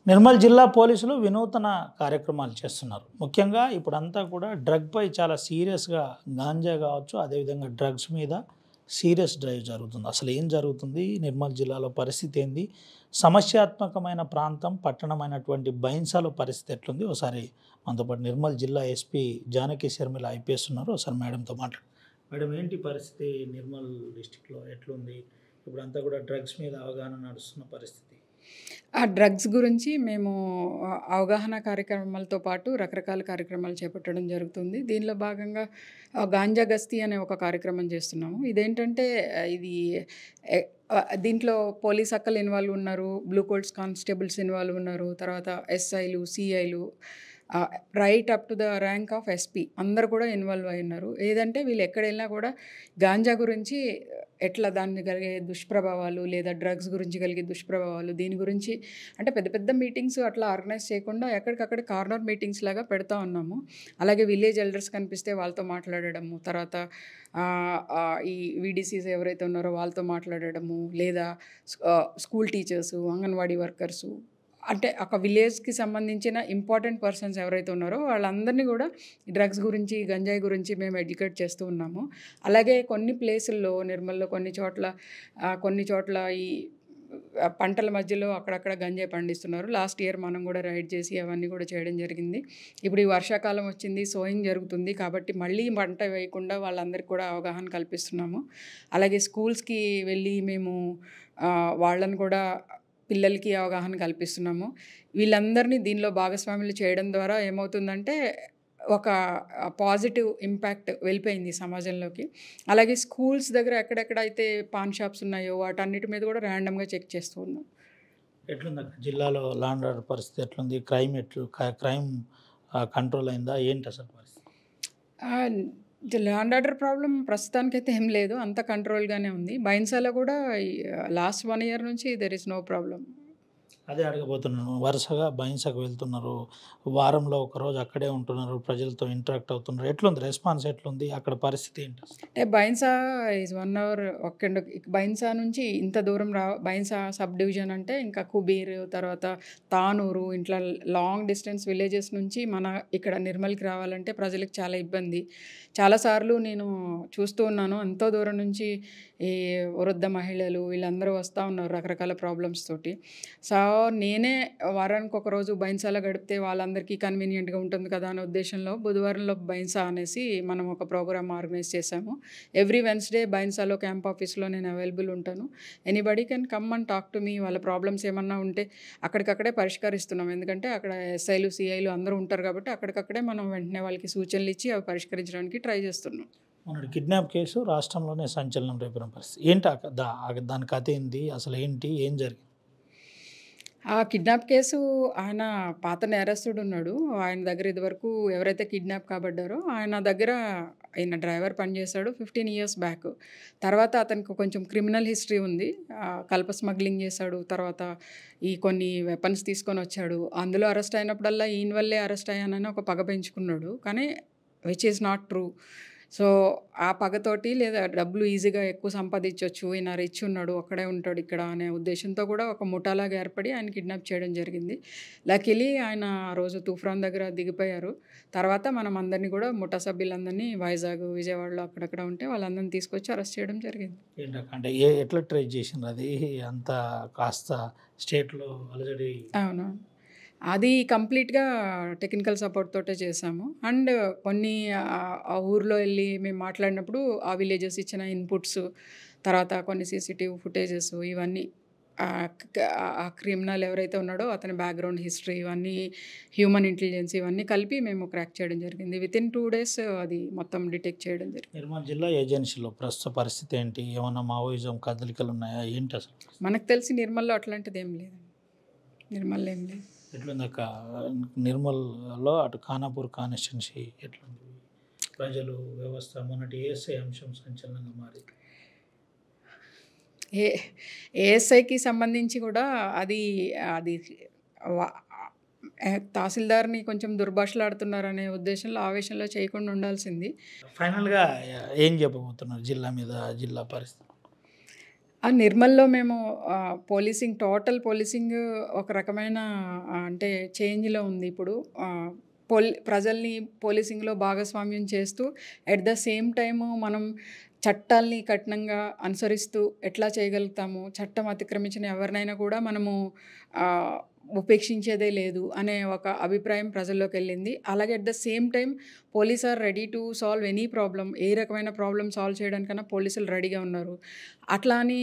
నిర్మల్ జిల్లా పోలీసులు వినూతన కార్యక్రమాలు చేస్తున్నారు. ముఖ్యంగా ఇప్పుడంతా కూడా డ్రగ్‌పై చాలా సీరియస్‌గా గాంజా కావచ్చు, అదేవిధంగా డ్రగ్స్ మీద సీరియస్ డ్రైవ్ జరుగుతుంది. అసలు ఏం జరుగుతుంది? నిర్మల్ జిల్లాలో పరిస్థితి ఏంది? సమస్యాత్మకమైన ప్రాంతం, పట్టణమైనటువంటి బైన్సాలో పరిస్థితి ఎట్లుంది? ఒకసారి మనతో పాటు నిర్మల్ జిల్లా ఎస్పీ జానకి శర్మిల ఐపీఎస్ ఉన్నారు. ఒకసారి మేడంతో మాట్లాడు. మేడం, ఏంటి పరిస్థితి నిర్మల్ డిస్ట్రిక్ట్‌లో ఎట్లుంది? ఇప్పుడంతా కూడా డ్రగ్స్ మీద అవగాహన నడుస్తున్న పరిస్థితి. ఆ డ్రగ్స్ గురించి మేము అవగాహన కార్యక్రమాలతో పాటు రకరకాల కార్యక్రమాలు చేపట్టడం జరుగుతుంది. దీనిలో భాగంగా గాంజా గస్తీ అనే ఒక కార్యక్రమం చేస్తున్నాము. ఇదేంటంటే ఇది దీంట్లో పోలీస్ అక్కలు ఇన్వాల్వ్ ఉన్నారు, బ్లూ కోట్స్ కానిస్టేబుల్స్ ఇన్వాల్వ్ ఉన్నారు, తర్వాత ఎస్ఐలు, సిఐలు, right up to the rank of SP అందరు కూడా ఇన్వాల్వ్ అయి ఉన్నారు. ఏదంటే వీళ్ళు ఎక్కడ వెళ్ళినా కూడా గాంజా గురించి ఎట్లా దాన్ని కలిగే దుష్ప్రభావాలు లేదా డ్రగ్స్ గురించి కలిగే దుష్ప్రభావాలు దీని గురించి అంటే పెద్ద పెద్ద మీటింగ్స్ అట్లా ఆర్గనైజ్ చేయకుండా ఎక్కడికక్కడ కార్నర్ మీటింగ్స్ లాగా పెడతా ఉన్నాము. అలాగే విలేజ్ ఎల్డర్స్ కనిపిస్తే వాళ్ళతో మాట్లాడడము, తర్వాత ఈ వీడీసీస్ ఎవరైతే ఉన్నారో వాళ్ళతో మాట్లాడడము, లేదా స్కూల్ టీచర్సు, అంగన్వాడీ వర్కర్సు, అంటే ఒక విలేజ్కి సంబంధించిన ఇంపార్టెంట్ పర్సన్స్ ఎవరైతే ఉన్నారో వాళ్ళందరినీ కూడా డ్రగ్స్ గురించి, గంజాయి గురించి మేము ఎడ్యుకేట్ చేస్తూ ఉన్నాము. అలాగే కొన్ని ప్లేసుల్లో నిర్మల్లో కొన్ని చోట్ల ఈ పంటల మధ్యలో అక్కడక్కడ గంజాయి పండిస్తున్నారు. లాస్ట్ ఇయర్ మనం కూడా రైడ్ చేసి అవన్నీ కూడా చేయడం జరిగింది. ఇప్పుడు ఈ వర్షాకాలం వచ్చింది, సోయింగ్ జరుగుతుంది కాబట్టి మళ్ళీ పంట వేయకుండా వాళ్ళందరికీ కూడా అవగాహన కల్పిస్తున్నాము. అలాగే స్కూల్స్కి వెళ్ళి మేము వాళ్ళని కూడా పిల్లలకి అవగాహన కల్పిస్తున్నాము. వీళ్ళందరినీ దీనిలో భాగస్వాములు చేయడం ద్వారా ఏమవుతుందంటే ఒక పాజిటివ్ ఇంపాక్ట్ వెళ్ళిపోయింది సమాజంలోకి. అలాగే స్కూల్స్ దగ్గర ఎక్కడెక్కడైతే పాన్ షాప్స్ ఉన్నాయో వాటన్నిటి మీద కూడా ర్యాండమ్గా చెక్ చేస్తూ ఉన్నాం. ఎట్లుంది అక్కడ జిల్లాలో లా అండ్ ఆర్డర్ పరిస్థితి ఎట్లుంది? క్రైమ్ కంట్రోల్ అయిందా? ఏంటి అసలు పరిస్థితి? లా అండ్ ఆర్డర్ ప్రాబ్లం ప్రస్తుతానికైతే ఏం లేదు, అంత కంట్రోల్గానే ఉంది. బైన్సాలో కూడా లాస్ట్ 1 year నుంచి దెర్ ఇస్ నో ప్రాబ్లం. అదే అడగబోతున్నాను. వరుసగా బైన్సాకు వెళ్తున్నారు, వారంలో ఒకరోజు అక్కడే ఉంటున్నారు, ప్రజలతో ఇంటరాక్ట్ అవుతున్నారు. ఎట్లుంది రెస్పాన్స్? ఎట్లుంది అక్కడ పరిస్థితి ఏంటి? అంటే బైన్సా ఈజ్ 1 hour బైన్సా నుంచి ఇంత దూరం బైన్సా సబ్ డివిజన్ అంటే ఇంకా కుబీర్, తర్వాత తానూరు, ఇట్లా లాంగ్ డిస్టెన్స్ విలేజెస్ నుంచి మన ఇక్కడ నిర్మల్కి రావాలంటే ప్రజలకు చాలా ఇబ్బంది. చాలాసార్లు నేను చూస్తూ ఉన్నాను, ఎంతో దూరం నుంచి ఈ వృద్ధ మహిళలు వీళ్ళందరూ వస్తూ ఉన్నారు రకరకాల ప్రాబ్లమ్స్ తోటి. సో నేనే వారానికి ఒకరోజు బైన్సాలో గడిపితే వాళ్ళందరికీ కన్వీనియంట్గా ఉంటుంది కదా అనే ఉద్దేశంలో బుధవారంలో బైన్సా అనేసి మనం ఒక ప్రోగ్రామ్ ఆర్గనైజ్ చేశాము. ఎవ్రీ వెన్స్డే బైన్సాలో క్యాంప్ ఆఫీస్లో నేను అవైలబుల్ ఉంటాను. Anybody can come and talk to me. వాళ్ళ ప్రాబ్లమ్స్ ఏమన్నా ఉంటే అక్కడికక్కడే పరిష్కరిస్తున్నాం. ఎందుకంటే అక్కడ ఎస్ఐలు, సిఐలు అందరూ ఉంటారు కాబట్టి అక్కడికక్కడే మనం వెంటనే వాళ్ళకి సూచనలు ఇచ్చి అవి పరిష్కరించడానికి ట్రై చేస్తున్నాం. మొన్నటి కిడ్నాప్ కేసు రాష్ట్రంలోనే సంచలనం రేపిన పరిస్థితి ఏంటి? దాని కథ ఏంది? అసలు ఏంటి? ఏం జరిగింది? ఆ కిడ్నాప్ కేసు ఆయన పాత నేరస్తుడు ఉన్నాడు. ఆయన దగ్గర ఇదివరకు ఎవరైతే కిడ్నాప్ కాబడ్డారో ఆయన డ్రైవర్ పనిచేశాడు 15 years బ్యాక్. తర్వాత అతనికి కొంచెం క్రిమినల్ హిస్టరీ ఉంది. కలప స్మగ్లింగ్ చేశాడు, తర్వాత ఈ కొన్ని వెపన్స్ తీసుకొని వచ్చాడు. అందులో అరెస్ట్ అయినప్పుడల్లా ఈయన వల్లే అరెస్ట్ అయ్యానని ఒక పగ పెంచుకున్నాడు. కానీ which is not true. So ఆ పగతోటి లేదా డబ్బులు ఈజీగా ఎక్కువ సంపాదించవచ్చు, ఈయన రిచ్ ఉన్నాడు, అక్కడే ఉంటాడు ఇక్కడ అనే ఉద్దేశంతో కూడా ఒక ముఠాలాగా ఏర్పడి ఆయన కిడ్నాప్ చేయడం జరిగింది. లక్కీలీ ఆయన ఆ రోజు తూఫాన్ దగ్గర దిగిపోయారు. తర్వాత మనం అందరినీ కూడా ముఠా సభ్యులందరినీ వైజాగ్, విజయవాడలో అక్కడక్కడ ఉంటే వాళ్ళందరినీ తీసుకొచ్చి అరెస్ట్ చేయడం జరిగింది. ఏంటంటే ఎట్లా ట్రేస్ చేసిండ్రు అది? అంత కాస్త స్టేట్లో అలజడి. అవును, అది కంప్లీట్గా టెక్నికల్ సపోర్ట్ తోటే చేసాము. అండ్ కొన్ని ఆ ఊర్లో వెళ్ళి మేము మాట్లాడినప్పుడు ఆ విలేజెస్ ఇచ్చిన ఇన్పుట్స్, తర్వాత కొన్ని సీసీటీవీ ఫుటేజెస్, ఇవన్నీ ఆ క్రిమినల్ ఎవరైతే ఉన్నాడో అతని బ్యాక్గ్రౌండ్ హిస్టరీ, ఇవన్నీ హ్యూమన్ ఇంటెలిజెన్స్ ఇవన్నీ కలిపి మేము క్రాక్ చేయడం జరిగింది. వితిన్ 2 days అది మొత్తం డిటెక్ట్ చేయడం జరిగింది. నిర్మల్ జిల్లా ఏజెన్సీలో ప్రస్తుత పరిస్థితి ఏంటి? ఏమన్నా మావోయిజం కదలికలు ఉన్నాయా? ఏంటి అసలు? మనకు తెలిసి నిర్మల్లో అట్లాంటిది ఏం లేదు. నిర్మల్లో ఏం లేదు. ఎట్లుందక్క నిర్మల్లో అటు ఖానాపూర్ కాన్స్టిట్యున్సీ ఎట్లుంది? ప్రజలు, వ్యవస్థ, మొన్నటి ఏఎస్ఐ అంశం సంచలనంగా మారి ఏఎస్ఐకి సంబంధించి కూడా అది తహసీల్దార్ని కొంచెం దుర్భాషలాడుతున్నారనే ఉద్దేశంలో ఆవేశంలో చేయకుండా ఉండాల్సింది. ఫైనల్గా ఏం చెప్పబోతున్నారు జిల్లా మీద, జిల్లా పరిస్థితి? ఆ నిర్మల్‌లో మేము టోటల్ పోలీసింగ్ ఒక రకమైన అంటే చేంజ్‌లో ఉంది ఇప్పుడు. ప్రజల్ని పోలీసింగ్‌లో భాగస్వామ్యం చేస్తూ ఎట్ ద సేమ్ టైము మనం చట్టాల్ని కఠినంగా అనుసరిస్తూ ఎట్లా చేయగలుగుతాము, చట్టం అతిక్రమించిన ఎవరినైనా కూడా మనము ఉపేక్షించేదే లేదు అనే ఒక అభిప్రాయం ప్రజల్లోకెళ్ళింది. అలాగే at the same time police are ready to solve any problem. ఏ రకమైన ప్రాబ్లమ్ సాల్వ్ చేయడానికన్నా పోలీసులు రెడీగా ఉన్నారు. అట్లా అని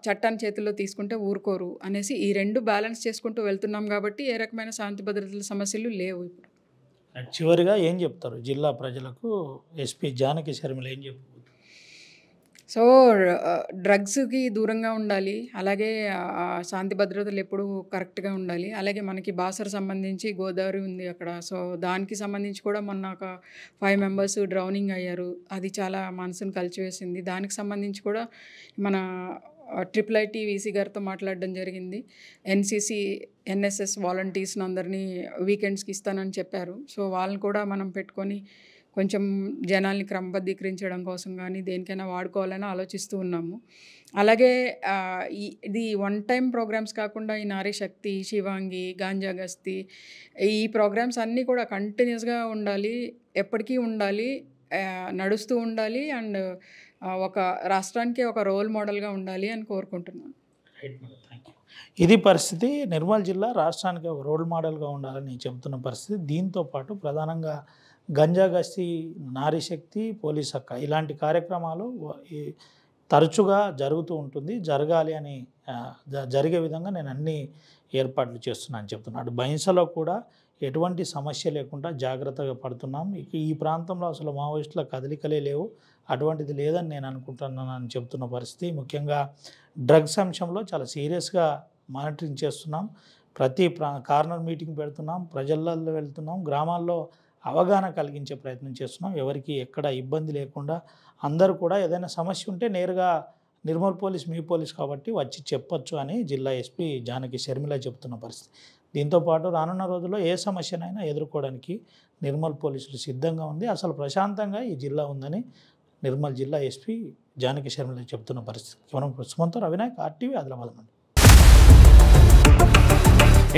చట్టాన్ని చేతుల్లో తీసుకుంటే ఊరుకోరు అనేసి ఈ 2 బ్యాలెన్స్ చేసుకుంటూ వెళ్తున్నాం కాబట్టి ఏ రకమైన శాంతి భద్రతల సమస్యలు లేవు ఇప్పుడు. చివరిగా ఏం చెప్తారు జిల్లా ప్రజలకు ఎస్పీ జానకి శర్మిల ఏం చెప్పబోతున్నారు? సో, డ్రగ్స్‌కి దూరంగా ఉండాలి. అలాగే శాంతి భద్రతలు ఎప్పుడూ కరెక్ట్‌గా ఉండాలి. అలాగే మనకి బాసర సంబంధించి గోదావరి ఉంది అక్కడ. సో, దానికి సంబంధించి కూడా మొన్న ఒక 5 మెంబర్స్ డ్రౌనింగ్ అయ్యారు. అది చాలా మనసుని కలిచివేసింది. దానికి సంబంధించి కూడా మన ఐఐటీ వీసీ గారితో మాట్లాడడం జరిగింది. ఎన్‌సీసీ, ఎన్ఎస్ఎస్ వాలంటీర్స్‌ని అందరినీ వీకెండ్స్‌కి ఇస్తానని చెప్పారు. సో, వాళ్ళని కూడా మనం పెట్టుకొని కొంచెం జనాల్ని క్రమబద్ధీకరించడం కోసం కానీ దేనికైనా వాడుకోవాలని ఆలోచిస్తూ ఉన్నాము. అలాగే ఇది వన్ టైమ్ ప్రోగ్రామ్స్ కాకుండా ఈ నారీ శక్తి, శివాంగి, గాంజా గస్తీ ఈ ప్రోగ్రామ్స్ అన్నీ కూడా కంటిన్యూస్గా ఉండాలి, ఎప్పటికీ ఉండాలి, నడుస్తూ ఉండాలి. అండ్ ఒక రాష్ట్రానికి ఒక రోల్ మోడల్గా ఉండాలి అని కోరుకుంటున్నాను. ఇది పరిస్థితి. నిర్మల్ జిల్లా రాష్ట్రానికి ఒక రోల్ మోడల్గా ఉండాలని చెబుతున్న పరిస్థితి. దీంతో పాటు ప్రధానంగా గంజా గస్తీ, నారీ శక్తి, పోలీస్ హక్క ఇలాంటి కార్యక్రమాలు తరచుగా జరుగుతూ ఉంటుంది. జరగాలి అని జరిగే విధంగా నేను అన్ని ఏర్పాట్లు చేస్తున్నాను చెప్తున్నాను. బైంసలో కూడా ఎటువంటి సమస్య లేకుండా జాగ్రత్తగా పడుతున్నాం. ఈ ప్రాంతంలో అసలు మావోయిస్టుల కదలికలే లేవు, అటువంటిది లేదని నేను అనుకుంటున్నాను అని చెప్తున్న పరిస్థితి. ముఖ్యంగా డ్రగ్స్ అంశంలో చాలా సీరియస్గా మానిటరింగ్ చేస్తున్నాం. ప్రతి కార్నర్ మీటింగ్ పెడుతున్నాం, ప్రజలలో వెళ్తున్నాం, గ్రామాల్లో అవగాహన కలిగించే ప్రయత్నం చేస్తున్నాం. ఎవరికి ఎక్కడ ఇబ్బంది లేకుండా అందరూ కూడా ఏదైనా సమస్య ఉంటే నేరుగా నిర్మల్ పోలీస్ మీ పోలీస్ కాబట్టి వచ్చి చెప్పొచ్చు అని జిల్లా ఎస్పీ జానకి శర్మిల చెబుతున్న పరిస్థితి. దీంతోపాటు రానున్న రోజుల్లో ఏ సమస్యనైనా ఎదుర్కోవడానికి నిర్మల్ పోలీసులు సిద్ధంగా ఉంది. అసలు ప్రశాంతంగా ఈ జిల్లా ఉందని నిర్మల్ జిల్లా ఎస్పీ జానకి శర్మిల చెబుతున్న పరిస్థితి. కేవలం సుమంత్ రవినాయక్, ఆర్టీవీ, ఆదిలాబాద్ నుండి.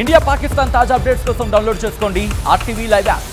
ఇండియా పాకిస్తాన్ తాజా అప్డేట్స్ కోసం డౌన్లోడ్ చేసుకోండి ఆర్టీవీ లైవ్ యాప్.